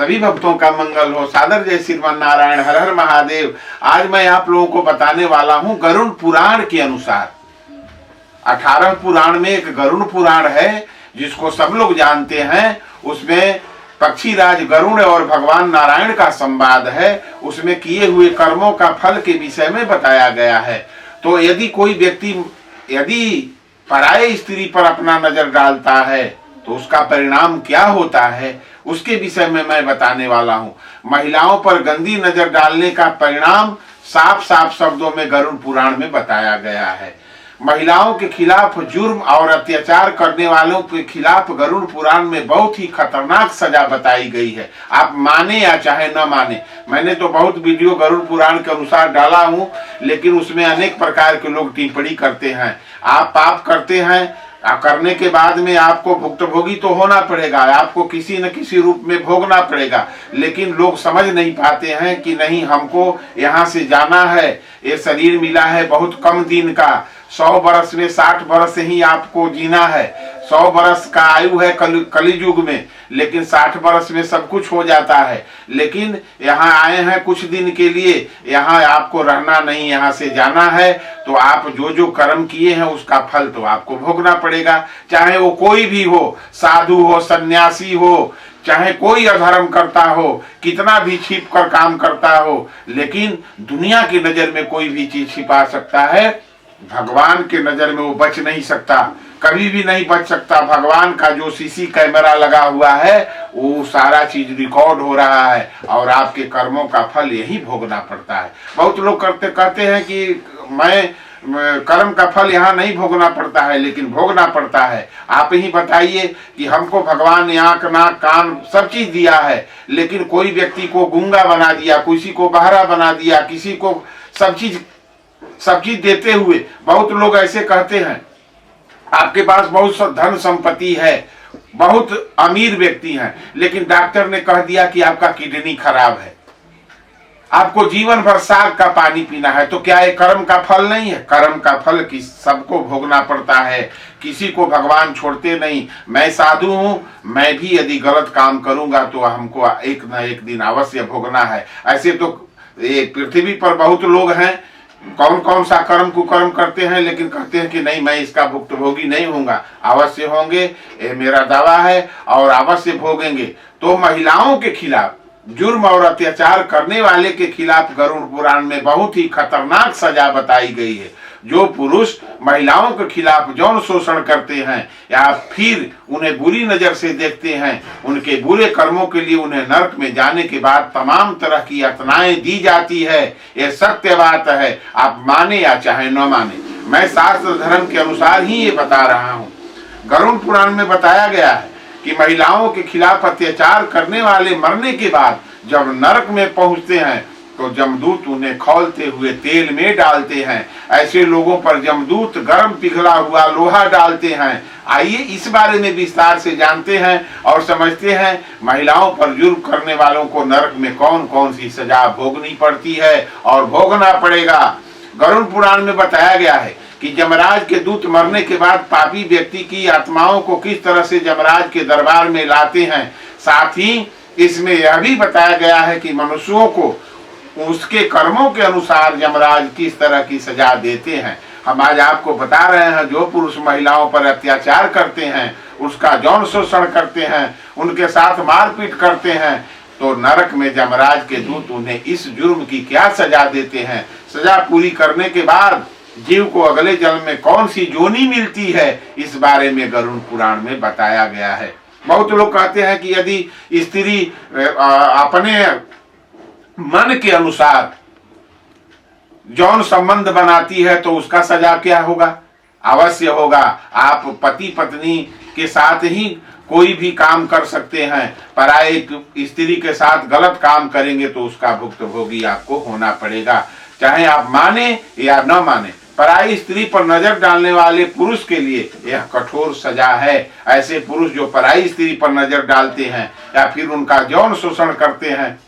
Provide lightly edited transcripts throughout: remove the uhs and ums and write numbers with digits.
सभी भक्तों का मंगल हो। सादर जय श्रीमान नारायण, हर हर महादेव। आज मैं आप लोगों को बताने वाला हूं गरुड़ पुराण के अनुसार। 18 पुराण में एक गरुड़ पुराण है जिसको सब लोग जानते हैं। उसमें पक्षीराज गरुड़ और भगवान नारायण का संवाद है। उसमें किए हुए कर्मों का फल के विषय में बताया गया है। तो यदि कोई व्यक्ति यदि पराये स्त्री पर अपना नजर डालता है तो उसका परिणाम क्या होता है, उसके विषय में मैं बताने वाला हूं। महिलाओं पर गंदी नजर डालने का परिणाम साफ साफ शब्दों में गरुड़ पुराण में बताया गया है। महिलाओं के खिलाफ जुर्म और अत्याचार करने वालों के खिलाफ गरुड़ पुराण में बहुत ही खतरनाक सजा बताई गई है। आप माने या चाहे न माने, मैंने तो बहुत वीडियो गरुड़ पुराण के अनुसार डाला हूं, लेकिन उसमें अनेक प्रकार के लोग टिप्पणी करते हैं। आप पाप करते हैं, करने के बाद में आपको भुक्तभोगी तो होना पड़ेगा, आपको किसी न किसी रूप में भोगना पड़ेगा। लेकिन लोग समझ नहीं पाते हैं कि नहीं, हमको यहाँ से जाना है। ये शरीर मिला है बहुत कम दिन का, 100 बरस में 60 बरस ही आपको जीना है। 100 बरस का आयु है कलियुग में, लेकिन 60 बरस में सब कुछ हो जाता है। लेकिन यहाँ आए हैं कुछ दिन के लिए, यहाँ आपको रहना नहीं, यहाँ से जाना है। तो आप जो जो कर्म किए हैं उसका फल तो आपको भोगना पड़ेगा, चाहे वो कोई भी हो, साधु हो, सन्यासी हो, चाहे कोई अधर्म करता हो, कितना भी छिप कर काम करता हो। लेकिन दुनिया की नजर में कोई भी चीज छिपा सकता है, भगवान के नजर में वो बच नहीं सकता, कभी भी नहीं बच सकता। भगवान का जो सीसी कैमरा लगा हुआ है वो सारा चीज रिकॉर्ड हो रहा है और आपके कर्मों का फल यही भोगना पड़ता है। बहुत लोग कहते हैं कि मैं कर्म का फल यहाँ नहीं भोगना पड़ता है, लेकिन भोगना पड़ता है। आप ही बताइए कि हमको भगवान ने आंख नाक कान सब चीज दिया है, लेकिन कोई व्यक्ति को गूंगा बना दिया, किसी को बहरा बना दिया, किसी को सब चीज देते हुए बहुत लोग ऐसे कहते हैं आपके पास बहुत धन संपत्ति है, बहुत अमीर व्यक्ति हैं, लेकिन डॉक्टर ने कह दिया कि आपका किडनी खराब है, आपको जीवन भर साग का पानी पीना है। तो क्या ये कर्म का फल नहीं है? कर्म का फल सबको भोगना पड़ता है, किसी को भगवान छोड़ते नहीं। मैं साधु हूं, मैं भी यदि गलत काम करूंगा तो हमको एक न एक दिन अवश्य भोगना है। ऐसे तो ये पृथ्वी पर बहुत लोग हैं, कौन कौन सा कर्म कुकर्म करते हैं, लेकिन कहते हैं कि नहीं, मैं इसका भुक्तभोगी नहीं होऊंगा। अवश्य होंगे, ये मेरा दावा है, और अवश्य भोगेंगे। तो महिलाओं के खिलाफ जुर्म और अत्याचार करने वाले के खिलाफ गरुड़ पुराण में बहुत ही खतरनाक सजा बताई गई है। जो पुरुष महिलाओं के खिलाफ यौन शोषण करते हैं या फिर उन्हें बुरी नजर से देखते हैं, उनके बुरे कर्मों के लिए उन्हें नरक में जाने के बाद तमाम तरह की यातनाएं दी जाती है। यह सत्य बात है, आप माने या चाहे न माने। मैं शास्त्र धर्म के अनुसार ही ये बता रहा हूँ। गरुड़ पुराण में बताया गया है कि महिलाओं के खिलाफ अत्याचार करने वाले मरने के बाद जब नरक में पहुंचते हैं तो जमदूत उन्हें खौलते हुए तेल में डालते हैं। ऐसे लोगों पर जमदूत गर्म पिघला हुआ लोहा डालते हैं। आइए इस बारे में विस्तार से जानते हैं और समझते हैं महिलाओं पर जुर्म करने वालों को नरक में कौन कौन सी सजा भोगनी पड़ती है और भोगना पड़ेगा। गरुड़ पुराण में बताया गया है कि जमराज के दूत मरने के बाद पापी व्यक्ति की आत्माओं को किस तरह से जमराज के दरबार में लाते हैं। साथ ही इसमें यह भी बताया गया है कि मनुष्यों को उसके कर्मों के अनुसार यमराज किस तरह की सजा देते हैं। हम आज आपको बता रहे हैं, जो पुरुष महिलाओं पर अत्याचार करते हैं, उसका यौन शोषण करते हैं, उनके साथ मारपीट करते हैं, तो नरक में यमराज के दूत उन्हें इस जुर्म की क्या सजा देते हैं। सजा पूरी करने के बाद जीव को अगले जन्म में कौन सी जोनी मिलती है, इस बारे में गरुड़ पुराण में बताया गया है। बहुत लोग कहते हैं कि यदि स्त्री अपने मन के अनुसार यौन संबंध बनाती है तो उसका सजा क्या होगा? अवश्य होगा। आप पति पत्नी के साथ ही कोई भी काम कर सकते हैं, पराये स्त्री के साथ गलत काम करेंगे तो उसका भुक्तभोगी आपको होना पड़ेगा, चाहे आप माने या न माने। पराई स्त्री पर नजर डालने वाले पुरुष के लिए यह कठोर सजा है। ऐसे पुरुष जो पराई स्त्री पर नजर डालते हैं या फिर उनका यौन शोषण करते हैं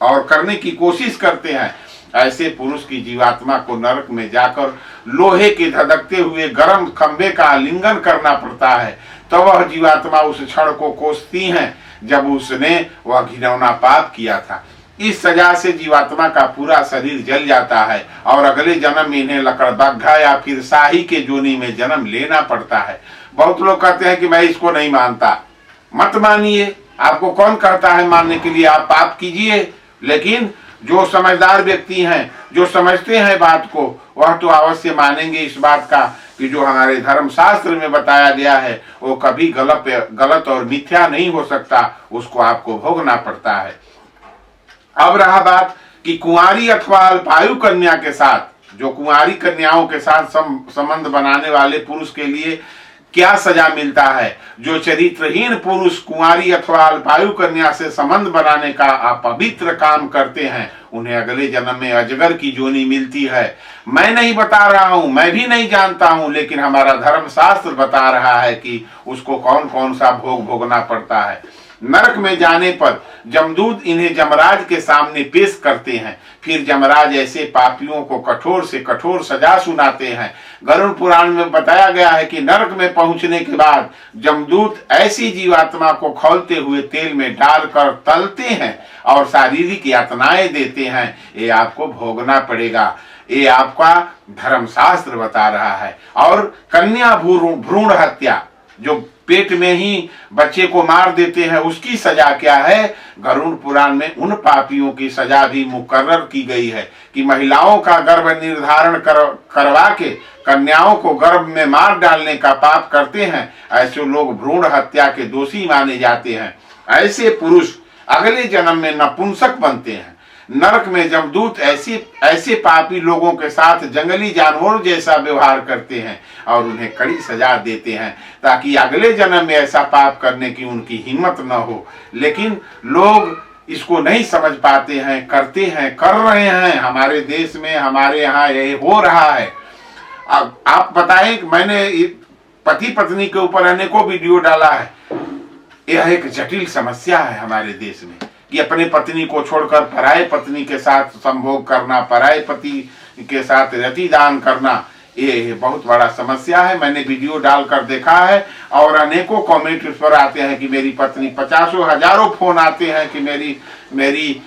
और करने की कोशिश करते हैं, ऐसे पुरुष की जीवात्मा को नरक में जाकर लोहे के धधकते हुए गर्म खंभे का आलिंगन करना पड़ता है। तो वह जीवात्मा उस क्षण को कोसती हैं जब उसने वह घिनौना पाप किया था। इस सजा से जीवात्मा का पूरा शरीर जल जाता है और अगले जन्म में इन्हें लकड़बग्घा या फिर शाही के जोनी में जन्म लेना पड़ता है। बहुत लोग कहते हैं कि मैं इसको नहीं मानता। मत मानिए, आपको कौन कहता है मानने के लिए, आप पाप कीजिए। लेकिन जो समझदार व्यक्ति हैं, जो समझते हैं बात को, वह तो अवश्य मानेंगे इस बात का कि जो हमारे धर्म शास्त्र में बताया गया है वो कभी गलत और मिथ्या नहीं हो सकता, उसको आपको भोगना पड़ता है। अब रहा बात कि कुंवारी अथवा अल्पायु कन्या के साथ, जो कुंवारी कन्याओं के साथ संबंध बनाने वाले पुरुष के लिए क्या सजा मिलता है। जो चरित्रहीन पुरुष कुंवारी अथवा अल्पायु कन्या से संबंध बनाने का अपवित्र काम करते हैं, उन्हें अगले जन्म में अजगर की जोनी मिलती है। मैं नहीं बता रहा हूं, मैं भी नहीं जानता हूं, लेकिन हमारा धर्म शास्त्र बता रहा है कि उसको कौन कौन सा भोग भोगना पड़ता है। नरक में जाने पर जमदूत इन्हें जमराज के सामने पेश करते हैं। फिर जमराज ऐसे पापियों को कठोर से कठोर सजा सुनाते हैं। गरुड़ पुराण में बताया गया है कि नरक में पहुंचने के बाद जमदूत ऐसी जीवात्मा को खौलते हुए तेल में डालकर तलते हैं और शारीरिक यातनाएं देते हैं। ये आपको भोगना पड़ेगा, ये आपका धर्मशास्त्र बता रहा है। और कन्या भ्रूण हत्या, जो पेट में ही बच्चे को मार देते हैं, उसकी सजा क्या है। गरुड़ पुराण में उन पापियों की सजा भी मुकर्रर की गई है कि महिलाओं का गर्भ निर्धारण करवा के कन्याओं को गर्भ में मार डालने का पाप करते हैं। ऐसे लोग भ्रूण हत्या के दोषी माने जाते हैं। ऐसे पुरुष अगले जन्म में नपुंसक बनते हैं। नरक में जमदूत ऐसे पापी लोगों के साथ जंगली जानवरों जैसा व्यवहार करते हैं और उन्हें कड़ी सजा देते हैं, ताकि अगले जन्म में ऐसा पाप करने की उनकी हिम्मत न हो। लेकिन लोग इसको नहीं समझ पाते हैं, करते हैं, कर रहे हैं। हमारे देश में, हमारे यहाँ ये हो रहा है। अब आप बताएं कि मैंने पति पत्नी के ऊपर अनेकों वीडियो डाला है। यह एक जटिल समस्या है हमारे देश में कि अपने पत्नी को छोड़कर पराये पत्नी के साथ संभोग करना, पराये पति के साथ रतिदान करना, ये बहुत बड़ा समस्या है। मैंने वीडियो डालकर देखा है और अनेकों कमेंट उस पर आते हैं कि मेरी पत्नी, 50 हजारों फोन आते हैं कि मेरी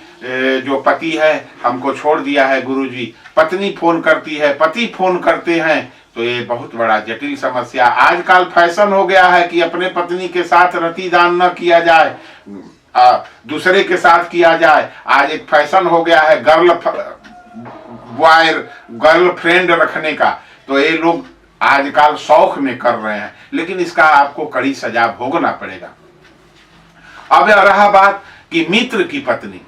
जो पति है हमको छोड़ दिया है गुरुजी। पत्नी फोन करती है, पति फोन करते हैं। तो ये बहुत बड़ा जटिल समस्या। आजकल फैशन हो गया है कि अपने पत्नी के साथ रतिदान न किया जाए, दूसरे के साथ किया जाए। आज एक फैशन हो गया है गर्लफ्रेंड रखने का। तो ये लोग आजकल शौक में कर रहे हैं, लेकिन इसका आपको कड़ी सजा भोगना पड़ेगा। अब रहा बात कि मित्र की पत्नी,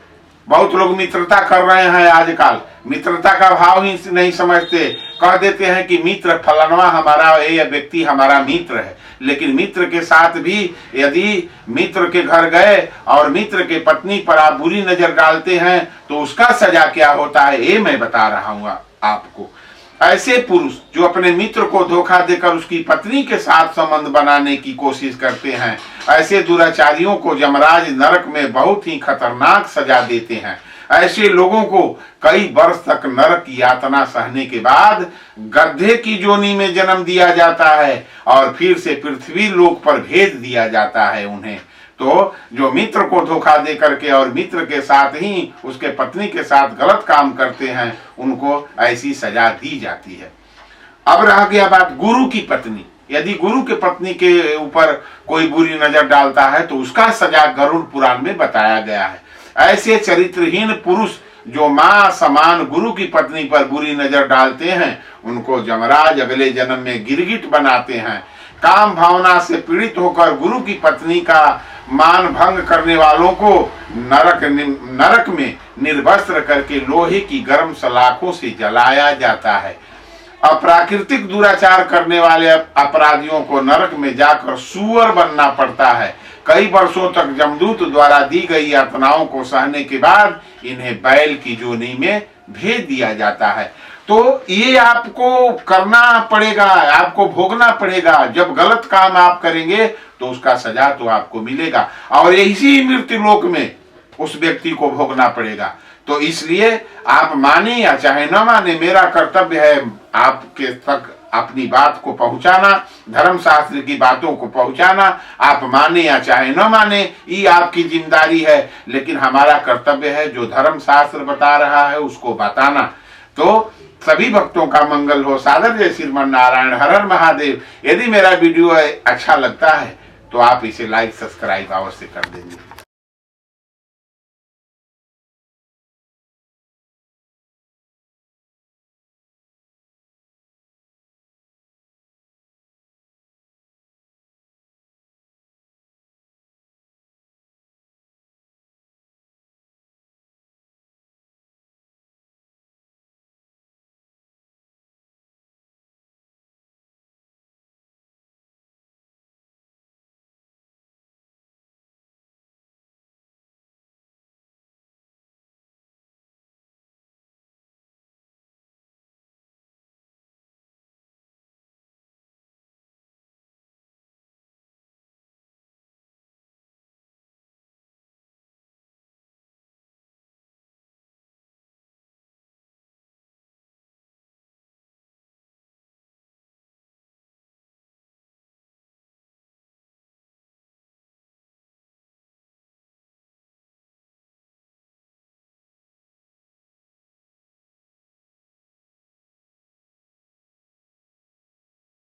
बहुत लोग मित्रता कर रहे हैं आजकल, मित्रता का भाव ही नहीं समझते। कह देते हैं कि मित्र फलाना हमारा, ये व्यक्ति हमारा मित्र है। लेकिन मित्र के साथ भी यदि मित्र के घर गए और मित्र के पत्नी पर आप बुरी नजर डालते हैं तो उसका सजा क्या होता है, ये मैं बता रहा हूँ आपको। ऐसे पुरुष जो अपने मित्र को धोखा देकर उसकी पत्नी के साथ संबंध बनाने की कोशिश करते हैं, ऐसे दुराचारियों को यमराज नरक में बहुत ही खतरनाक सजा देते हैं। ऐसे लोगों को कई वर्ष तक नरक की यातना सहने के बाद गड्ढे की जोनी में जन्म दिया जाता है और फिर से पृथ्वी लोक पर भेज दिया जाता है उन्हें। तो जो मित्र को धोखा दे करके और मित्र के साथ ही उसके पत्नी के साथ गलत काम करते हैं, उनको ऐसी सजा दी जाती है। अब रह गया बात गुरु की पत्नी। यदि गुरु के पत्नी के ऊपर कोई बुरी नजर डालता है तो उसका सजा गरुड़ पुराण में बताया गया है। ऐसे चरित्रहीन पुरुष जो मां समान गुरु की पत्नी पर बुरी नजर डालते हैं, उनको यमराज अगले जन्म में गिरगिट बनाते हैं। काम भावना से पीड़ित होकर गुरु की पत्नी का मान भंग करने वालों को नरक में निर्वस्त्र करके लोहे की गर्म सलाखों से जलाया जाता है। अप्राकृतिक दुराचार करने वाले अपराधियों को नरक में जाकर सूअर बनना पड़ता है। कई वर्षों तक जमदूत द्वारा दी गई यातनाओं को सहने के बाद इन्हें बैल की जोनी में भेज दिया जाता है। तो ये आपको करना पड़ेगा, आपको भोगना पड़ेगा। जब गलत काम आप करेंगे तो उसका सजा तो आपको मिलेगा और इसी मृत्यु लोक में उस व्यक्ति को भोगना पड़ेगा। तो इसलिए आप माने या चाहे न माने, मेरा कर्तव्य है आपके तक अपनी बात को पहुंचाना, धर्म शास्त्र की बातों को पहुंचाना, आप माने या चाहे न माने, ये आपकी जिम्मेदारी है, लेकिन हमारा कर्तव्य है जो धर्म शास्त्र बता रहा है उसको बताना। तो सभी भक्तों का मंगल हो। सादर जय श्रीमन नारायण, हर हर महादेव। यदि मेरा वीडियो अच्छा लगता है तो आप इसे लाइक सब्सक्राइब अवश्य कर देंगे।